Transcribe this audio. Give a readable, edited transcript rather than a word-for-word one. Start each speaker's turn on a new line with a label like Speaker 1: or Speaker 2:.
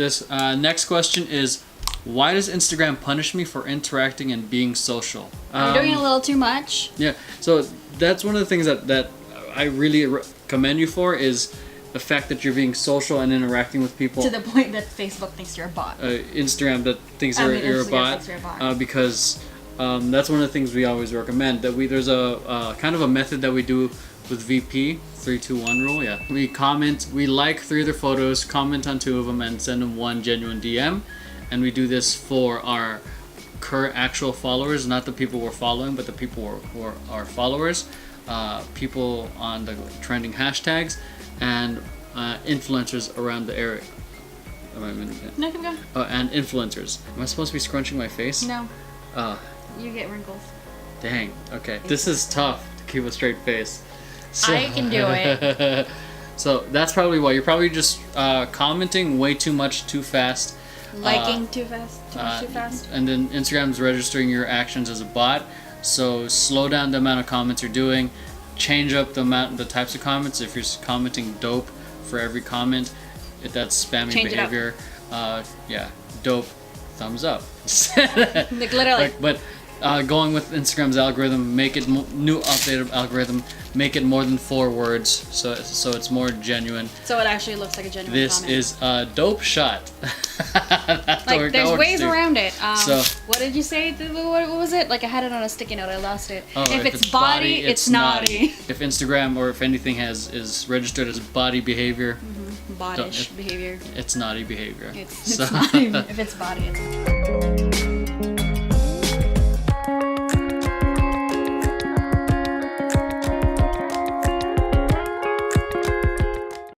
Speaker 1: this. Next question is, why does Instagram punish me for interacting and being social?
Speaker 2: You're doing a little too much.
Speaker 1: Yeah, so that's one of the things that I really commend you for, is the fact that you're being social and interacting with people.
Speaker 2: To the point that Facebook thinks you're a bot.
Speaker 1: Instagram that thinks you're a bot. Because that's one of the things we always recommend. That there's a kind of a method that we do with VP, 3-2-1 rule. Yeah, we like 3 of their photos, comment on 2 of them, and send them 1 genuine DM. And we do this for our current actual followers, not the people we're following, but the people who are our followers, people on the trending hashtags, and influencers around the area.
Speaker 2: No, keep going.
Speaker 1: And influencers. Am I supposed to be scrunching my face?
Speaker 2: No. You get wrinkles.
Speaker 1: Dang. Okay. This is tough to keep a straight face. So,
Speaker 2: I can do it.
Speaker 1: So that's probably why. You're probably just commenting way too much, too fast.
Speaker 2: Liking too fast. Too fast.
Speaker 1: And then Instagram's registering your actions as a bot. So slow down the amount of comments you're doing. Change up the types of comments. If you're commenting dope for every comment, that's spamming behavior. Yeah, dope, thumbs up.
Speaker 2: Like literally.
Speaker 1: But going with Instagram's algorithm, make it new updated algorithm, make it more than 4 words, so it's more genuine.
Speaker 2: So it actually looks like a genuine
Speaker 1: This
Speaker 2: comment.
Speaker 1: is a dope shot.
Speaker 2: Like there's ways around it.
Speaker 1: So,
Speaker 2: what did you say? What was it? Like I had it on a sticky note. I lost it.
Speaker 1: Oh,
Speaker 2: if it's body, it's naughty.
Speaker 1: If Instagram or if anything is registered as body behavior,
Speaker 2: Bodish behavior.
Speaker 1: it's naughty behavior.
Speaker 2: It's naughty. If it's body, it's